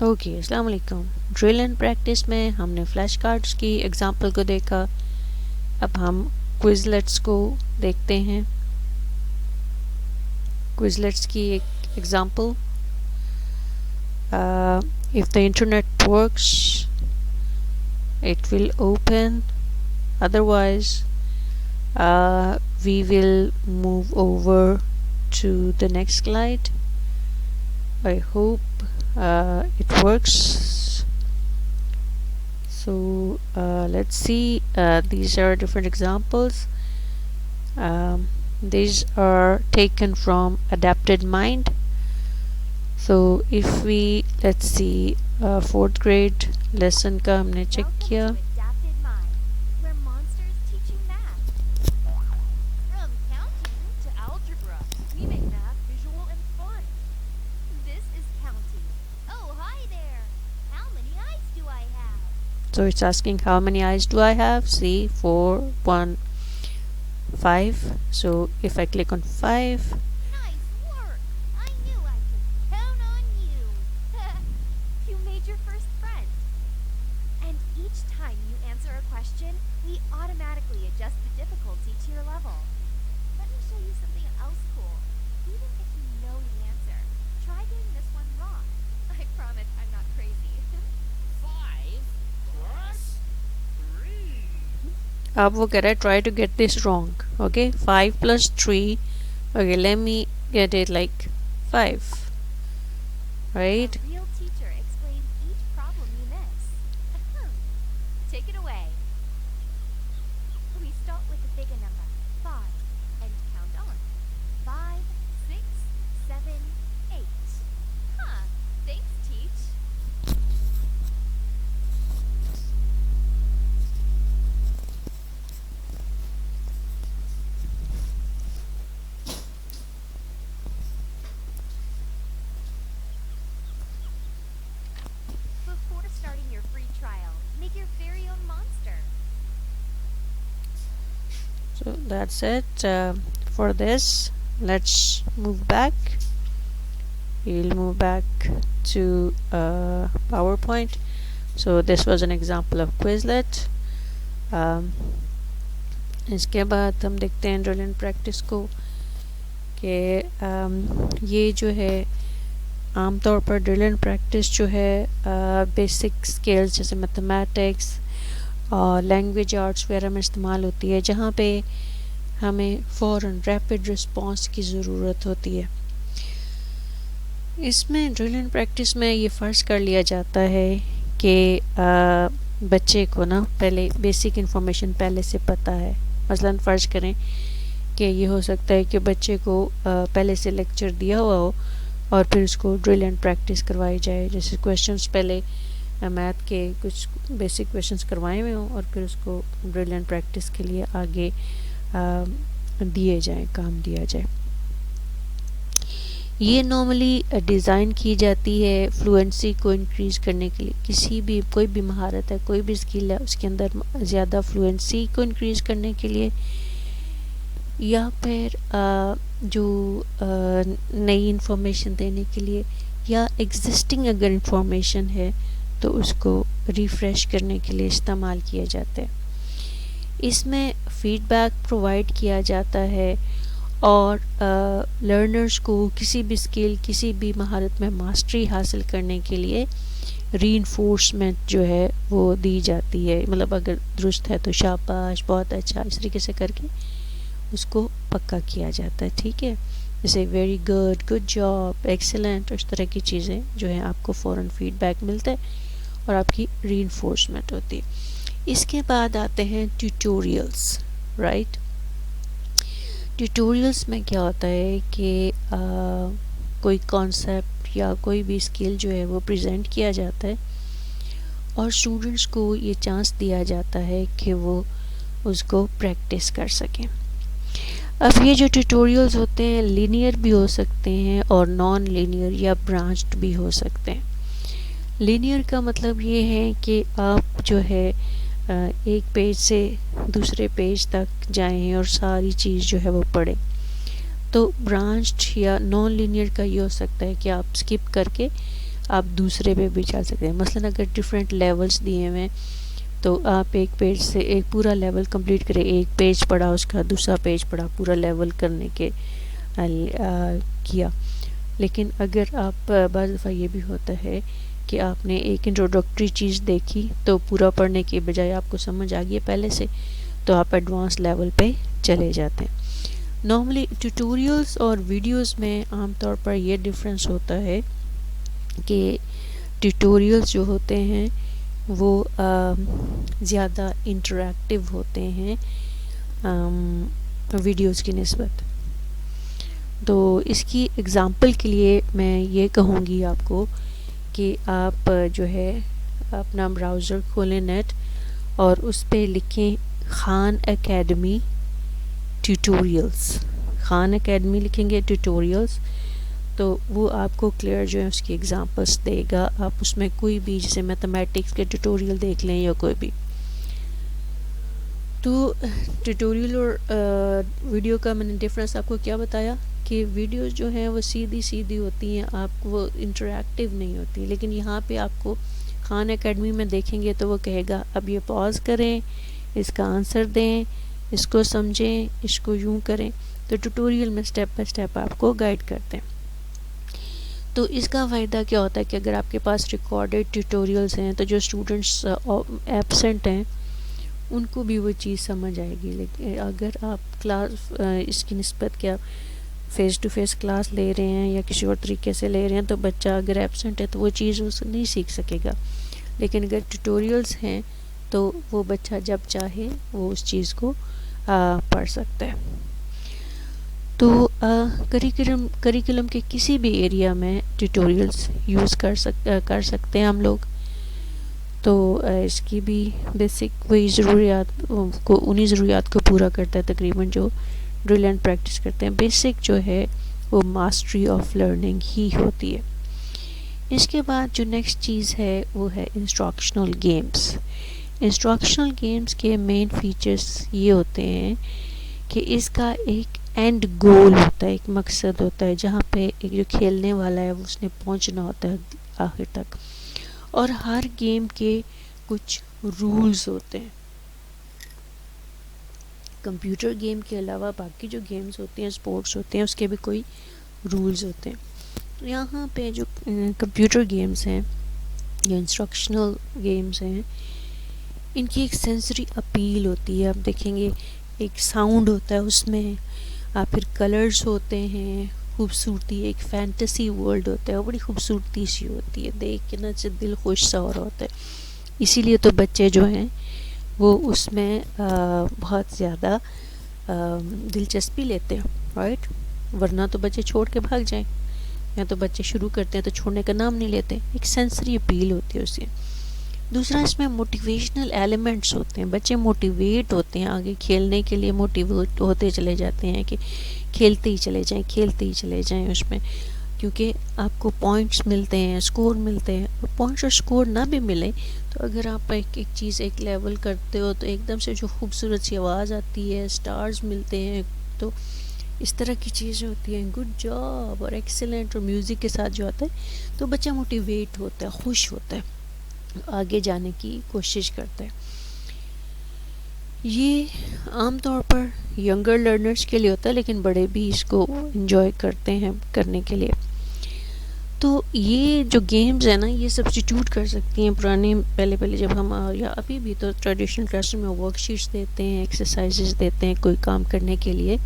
Okay السلام علیکم. Drill and practice میں ہم نے فلیش کارڈز کی ایگزامپل کو دیکھا. اب ہم کوئزلٹس کو دیکھتے ہیں. کوئزلٹس کی ایک example: if the internet works it will open, otherwise we will move over to the next slide. I hope it works. So let's see. These are different examples. These are taken from Adapted Mind. So if we, let's see, 4th grade lesson کا ہم نے check کیا. So it's asking how many eyes do I have. See, 4, 1, 5. So if I click on 5, Nice work! I knew I could count on you. You made your first friend. And each time you answer a question, we automatically adjust the difficulty to your level. Let me show you something else cool. Even if you know the answer, try getting this one wrong. I promise I'm not crazy. 5 plus 3. اب وہ کہہ رہا ہے try to get this wrong. Okay, 5 plus 3. Okay, let me get it like 5. Right? A real teacher explains each problem you miss. Take it away. We start with the bigger number, 5, and count on. 5, 6, 7, 8. Thanks, Teach. Before starting your free trial, make your very own monster. So that's it for this. Let's move back. We'll move back to PowerPoint. So this was an example of Quizlet. اس کے بعد ہم دیکھتے ہیں drill and practice کو کہ یہ جو ہے عام طور پر ڈرل اینڈ پریکٹس جو ہے بیسک اسکلز جیسے میتھمیٹکس اور لینگویج آرٹس وغیرہ میں استعمال ہوتی ہے، جہاں پہ ہمیں فوراً ریپڈ رسپانس کی ضرورت ہوتی ہے. اس میں ڈرل اینڈ پریکٹس میں یہ فرض کر لیا جاتا ہے کہ بچے کو نا پہلے بیسک انفارمیشن پہلے سے پتہ ہے. مثلاً فرض کریں کہ یہ ہو سکتا ہے کہ بچے کو پہلے سے لیکچر دیا ہوا ہو اور پھر اس کو ڈرل اینڈ پریکٹس کروائی جائے، جیسے کویشچنس پہلے میتھ کے کچھ بیسک کویشچنس کروائے ہوئے ہوں اور پھر اس کو ڈرل اینڈ پریکٹس کے لیے آگے دیے جائیں، کام دیا جائے. یہ نارملی ڈیزائن کی جاتی ہے فلوئنسی کو انکریز کرنے کے لیے. کوئی بھی مہارت ہے، کوئی بھی اسکل ہے، اس کے اندر زیادہ فلوئنسی کو انکریز کرنے کے لیے، یا پھر جو نئی انفارمیشن دینے کے لیے، یا ایگزسٹنگ اگر انفارمیشن ہے تو اس کو ریفریش کرنے کے لیے استعمال کیا جاتا ہے. اس میں فیڈ بیک پرووائڈ کیا جاتا ہے اور لرنرز کو کسی بھی اسکل، کسی بھی مہارت میں ماسٹری حاصل کرنے کے لیے ری انفورسمنٹ جو ہے وہ دی جاتی ہے. مطلب اگر درست ہے تو شاباش، بہت اچھا، اس طریقے سے کر کے اس کو پکا کیا جاتا ہے. ٹھیک ہے، جیسے very good, good job, excellent, اس طرح کی چیزیں جو ہیں آپ کو فوراً فیڈ بیک ملتا ہے اور آپ کی ری انفورسمنٹ ہوتی ہے. اس کے بعد آتے ہیں ٹیوٹوریلس. رائٹ، ٹیوٹوریلس میں کیا ہوتا ہے کہ کوئی کانسیپٹ یا کوئی بھی اسکل جو ہے وہ پریزنٹ کیا جاتا ہے اور اسٹوڈنٹس کو یہ چانس دیا جاتا ہے کہ وہ اس کو پریکٹس کر سکیں. اب یہ جو ٹیوٹوریلز ہوتے ہیں لینئر بھی ہو سکتے ہیں اور نان لینئر یا برانچڈ بھی ہو سکتے ہیں. لینئر کا مطلب یہ ہے کہ آپ جو ہے ایک پیج سے دوسرے پیج تک جائیں اور ساری چیز جو ہے وہ پڑھیں. تو برانچڈ یا نان لینئر کا یہ ہو سکتا ہے کہ آپ سکپ کر کے آپ دوسرے پہ بھی چل سکتے ہیں. مثلا اگر ڈفرینٹ لیولس دیے ہوئے ہیں تو آپ ایک پیج سے ایک پورا لیول کمپلیٹ کریں, ایک پیج پڑھا, اس کا دوسرا پیج پڑھا, پورا لیول کرنے کے کیا. لیکن اگر آپ بعض دفعہ یہ بھی ہوتا ہے کہ آپ نے ایک انٹروڈکٹری چیز دیکھی تو پورا پڑھنے کے بجائے آپ کو سمجھ آ گئی پہلے سے, تو آپ ایڈوانس لیول پہ چلے جاتے ہیں. نارملی ٹیوٹوریلز اور ویڈیوز میں عام طور پر یہ ڈفرینس ہوتا ہے کہ ٹیوٹوریلز جو ہوتے ہیں وہ زیادہ انٹریکٹیو ہوتے ہیں ویڈیوز کی نسبت. تو اس کی اگزامپل کے لیے میں یہ کہوں گی آپ کو کہ آپ جو ہے اپنا براؤزر کھولیں نیٹ اور اس پہ لکھیں Khan academy tutorials. Khan academy لکھیں گے ٹیوٹوریلز تو وہ آپ کو کلیئر جو ہے اس کی ایگزامپلس دے گا. آپ اس میں کوئی بھی جیسے میتھمیٹکس کے ٹیوٹوریل دیکھ لیں یا کوئی بھی. تو ٹیوٹوریل اور ویڈیو کا میں نے ڈفرینس آپ کو کیا بتایا کہ ویڈیوز جو ہیں وہ سیدھی ہوتی ہیں, آپ وہ انٹریکٹیو نہیں ہوتی. لیکن یہاں پہ آپ کو خان اکیڈمی میں دیکھیں گے تو وہ کہے گا اب یہ پاز کریں, اس کا آنسر دیں, اس کو سمجھیں, اس کو یوں کریں. تو ٹیوٹوریل میں سٹیپ بائی سٹیپ آپ کو گائیڈ کرتے ہیں. تو اس کا فائدہ کیا ہوتا ہے کہ اگر آپ کے پاس ریکارڈڈ ٹیوٹوریلز ہیں تو جو اسٹوڈنٹس ایبسنٹ ہیں ان کو بھی وہ چیز سمجھ آئے گی. لیکن اگر آپ کلاس اس کی نسبت کیا فیس ٹو فیس کلاس لے رہے ہیں یا کسی اور طریقے سے لے رہے ہیں تو بچہ اگر ایبسنٹ ہے تو وہ چیز اس نہیں سیکھ سکے گا. لیکن اگر ٹیوٹوریلز ہیں تو وہ بچہ جب چاہے وہ اس چیز کو پڑھ سکتا ہے. تو کریکولم کے کسی بھی ایریا میں ٹیوٹوریلز یوز کر سکتے ہیں ہم لوگ. تو اس کی بھی بیسک وہی انہی ضروریات کو پورا کرتا ہے تقریباً جو ڈرل اینڈ پریکٹس کرتے ہیں. بیسک جو ہے وہ ماسٹری آف لرننگ ہی ہوتی ہے. اس کے بعد جو نیکسٹ چیز ہے وہ ہے انسٹرکشنل گیمز. انسٹرکشنل گیمز کے مین فیچرز یہ ہوتے ہیں کہ اس کا ایک اینڈ گول ہوتا ہے, ایک مقصد ہوتا ہے جہاں پہ ایک جو کھیلنے والا ہے اس نے پہنچنا ہوتا ہے آخر تک. اور ہر گیم کے کچھ رولز ہوتے ہیں. کمپیوٹر گیم کے علاوہ باقی جو گیمز ہوتے ہیں اسپورٹس ہوتے ہیں اس کے بھی کوئی رولز ہوتے ہیں. یہاں پہ جو کمپیوٹر گیمز ہیں یا انسٹرکشنل گیمز ہیں ان کی ایک سینسری اپیل ہوتی ہے. آپ دیکھیں گے ایک ساؤنڈ ہوتا ہے اس میں, پھر کلرز ہوتے ہیں, خوبصورتی, ایک فینٹیسی ورلڈ ہوتا ہے, وہ بڑی خوبصورتی سی ہوتی ہے, دیکھ کے نا دل خوش سا ہو رہا ہوتا ہے. اسی لیے تو بچے جو ہیں وہ اس میں بہت زیادہ دلچسپی لیتے ہیں, رائٹ. ورنہ تو بچے چھوڑ کے بھاگ جائیں, یا تو بچے شروع کرتے ہیں تو چھوڑنے کا نام نہیں لیتے. ایک سینسری اپیل ہوتی ہے اس سے. دوسرا اس میں موٹیویشنل ایلیمنٹس ہوتے ہیں. بچے موٹیویٹ ہوتے ہیں آگے کھیلنے کے لیے, موٹیویٹ ہوتے چلے جاتے ہیں کہ کھیلتے ہی چلے جائیں اس میں, کیونکہ آپ کو پوائنٹس ملتے ہیں, اسکور ملتے ہیں. پوائنٹس اور اسکور نہ بھی ملے تو اگر آپ ایک چیز ایک لیول کرتے ہو تو ایک دم سے جو خوبصورت سی آواز آتی ہے, اسٹارز ملتے ہیں, تو اس طرح کی چیزیں ہوتی ہیں, گڈ جاب اور ایکسلنٹ, اور میوزک کے ساتھ جو آتا ہے تو بچہ موٹیویٹ ہوتا ہے, خوش ہوتا ہے, آگے جانے کی کوشش کرتا ہے. یہ عام طور پر ینگر لرنرز کے لیے ہوتا ہے لیکن بڑے بھی اس کو انجوائے کرتے ہیں کرنے کے لیے. تو یہ جو گیمز ہیں نا یہ سبسٹیٹیوٹ کر سکتی ہیں پرانے پہلے جب ہم, یا ابھی بھی تو ٹریڈیشنل کلاس روم میں ورک شیٹس دیتے ہیں, ایکسرسائزز دیتے ہیں کوئی کام کرنے کے لیے.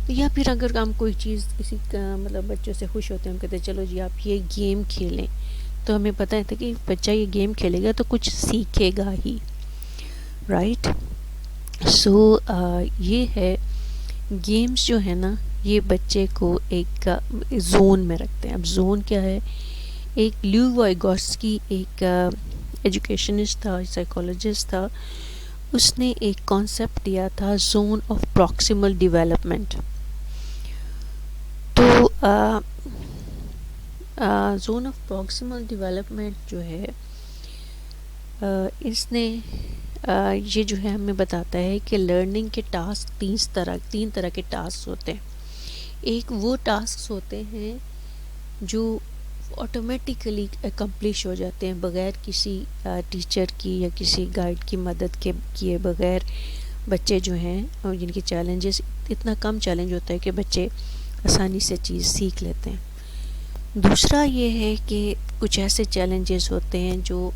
یا پھر اگر ہم کوئی چیز کسی مطلب بچوں سے خوش ہوتے ہیں, ہم کہتے ہیں چلو جی آپ یہ گیم کھیلیں, تو ہمیں پتہ ہے کہ بچہ یہ گیم کھیلے گا تو کچھ سیکھے گا ہی, رائٹ. سو یہ ہے گیمز جو ہے نا یہ بچے کو ایک زون میں رکھتے ہیں. اب زون کیا ہے, ایک لیو وائگوسکی ایک ایجوکیشنسٹ تھا, سائیکالوجسٹ تھا, اس نے ایک کانسیپٹ دیا تھا زون آف پراکسیمل ڈیولپمنٹ. تو زون آف پراکسیمل ڈیولپمنٹ جو ہے اس نے یہ جو ہے ہمیں بتاتا ہے کہ لرننگ کے ٹاسک تین طرح کے ٹاسک ہوتے ہیں. ایک وہ ٹاسکس ہوتے ہیں جو آٹومیٹیکلی اکمپلش ہو جاتے ہیں بغیر کسی ٹیچر کی یا کسی گائیڈ کی مدد کے کیے بغیر. بچے جو ہیں جن کے چیلنجز اتنا کم چیلنج ہوتا ہے کہ بچے آسانی سے چیز سیکھ لیتے ہیں. دوسرا یہ ہے کہ کچھ ایسے چیلنجز ہوتے ہیں جو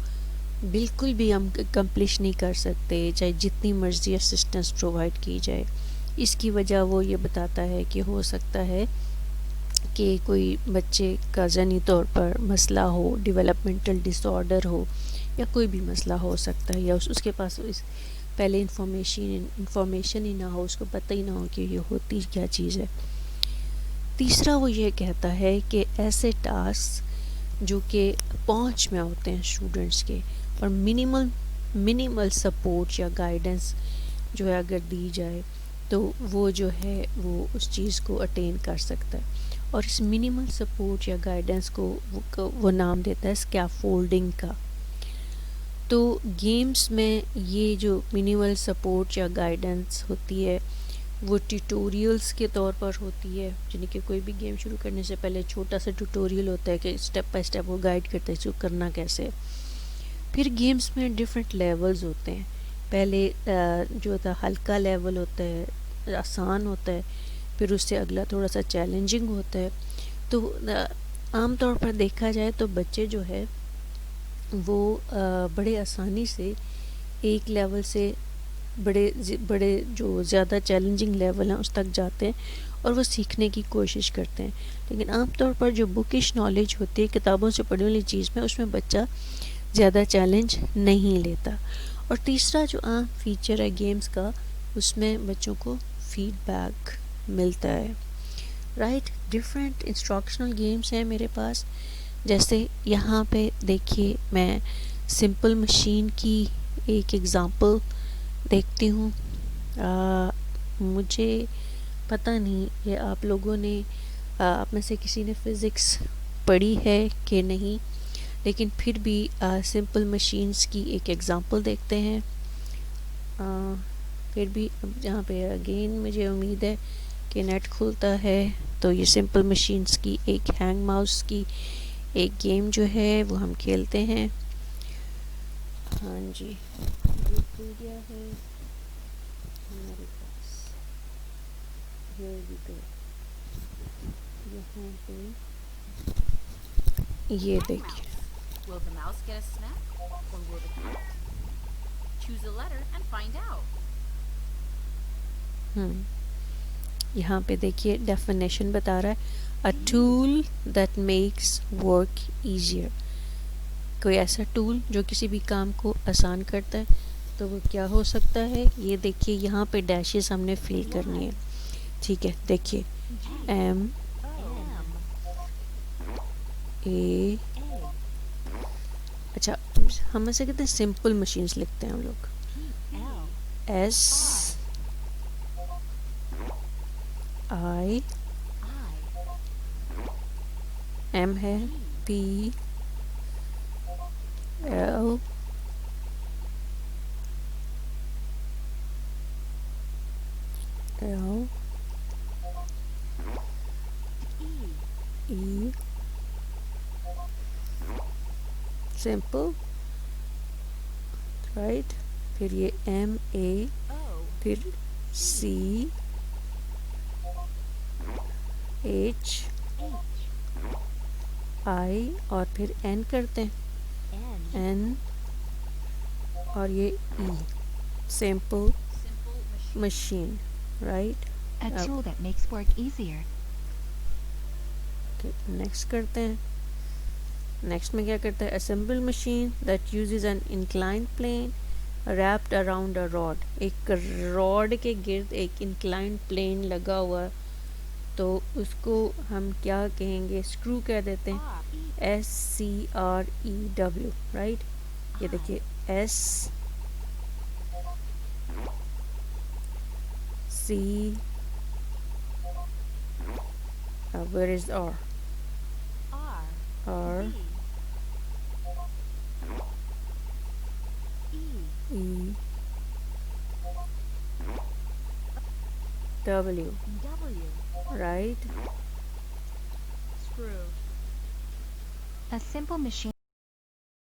بالکل بھی ہم کمپلیش نہیں کر سکتے چاہے جتنی مرضی اسسٹنس پرووائڈ کی جائے. اس کی وجہ وہ یہ بتاتا ہے کہ ہو سکتا ہے کہ کوئی بچے کا ذہنی طور پر مسئلہ ہو، ڈیولپمنٹل ڈس آرڈر ہو، یا کوئی بھی مسئلہ ہو سکتا ہے، یا اس کے پاس پہلے انفارمیشن ہی نہ ہو، اس کو پتہ ہی نہ ہو کہ یہ ہوتی کیا چیز ہے. تیسرا وہ یہ کہتا ہے کہ ایسے ٹاسک جو کہ پہنچ میں ہوتے ہیں اسٹوڈنٹس کے اور منیمل سپورٹ یا گائیڈنس جو ہے اگر دی جائے تو وہ جو ہے وہ اس چیز کو اٹین کر سکتا ہے. اور اس منیمل سپورٹ یا گائیڈنس کو وہ نام دیتا ہے اسکیفولڈنگ کا. تو گیمز میں یہ جو منیمل سپورٹ یا گائیڈنس ہوتی ہے وہ ٹیوٹوریلز کے طور پر ہوتی ہے، یعنی کہ کوئی بھی گیم شروع کرنے سے پہلے چھوٹا سا ٹیوٹوریل ہوتا ہے کہ اسٹیپ بائی اسٹیپ وہ گائیڈ کرتا ہے اس کو کرنا کیسے. پھر گیمز میں ڈیفرنٹ لیولز ہوتے ہیں. پہلے جو تھا ہلکا لیول ہوتا ہے، آسان ہوتا ہے، پھر اس سے اگلا تھوڑا سا چیلنجنگ ہوتا ہے. تو عام طور پر دیکھا جائے تو بچے جو ہے وہ بڑے آسانی سے ایک لیول سے بڑے جو زیادہ چیلنجنگ لیول ہیں اس تک جاتے ہیں اور وہ سیکھنے کی کوشش کرتے ہیں. لیکن عام طور پر جو بکش نالج ہوتی ہے کتابوں سے پڑھی والی چیز میں، اس میں بچہ زیادہ چیلنج نہیں لیتا. اور تیسرا جو عام فیچر ہے گیمز کا، اس میں بچوں کو فیڈ بیک ملتا ہے. رائٹ، ڈفرینٹ انسٹرکشنل گیمز ہیں میرے پاس. جیسے یہاں پہ دیکھیے میں سمپل مشین کی ایک ایگزامپل دیکھتی ہوں. مجھے پتہ نہیں یہ آپ لوگوں نے آپ میں سے کسی نے فزکس پڑھی ہے کہ نہیں، لیکن پھر بھی سمپل مشینز کی ایک ایگزامپل دیکھتے ہیں. پھر بھی جہاں پہ اگین مجھے امید ہے کہ نیٹ کھلتا ہے تو یہ سمپل مشینز کی ایک ہینگ ماؤس کی ایک گیم جو ہے وہ ہم کھیلتے ہیں. ہاں جی یہ کھل گیا ہے ہمارے پاس. Here we go. یہاں پہ یہ دیکھیے. Will the mouse get a snack or will the cat? Choose a letter and find out. یہاں پہ دیکھیے ڈیفینیشن بتا رہا ہے a tool that makes work easier. کوئی ایسا ٹول جو کسی بھی کام کو آسان کرتا ہے تو وہ کیا ہو سکتا ہے. یہ دیکھیے یہاں پہ ڈیشز ہم نے فل کرنی ہے. ٹھیک ہے دیکھیے ایم اے، اچھا ہم ایسے کہتے ہیں سمپل مشینز لکھتے ہیں ہم لوگ. ایس آئی ایم ہے، P L L E, simple right. پھر یہ ایم اے، پھر سی ایچ آئی اور پھر این کرتے ہیں، این اور یہ E, simple machine right. A tool that makes work easier. Next کرتے ہیں. نیکسٹ میں کیا کرتا ہے a simple machine that uses an inclined plane wrapped around a rod. ایک راڈ کے گرد ایک انکلائنڈ پلین لگا ہوا تو اس کو ہم کیا کہیں گے، اسکرو کہہ دیتے ہیں، S C R E W right. یہ دیکھیے S C where is R, R E W right. Screw. A simple machine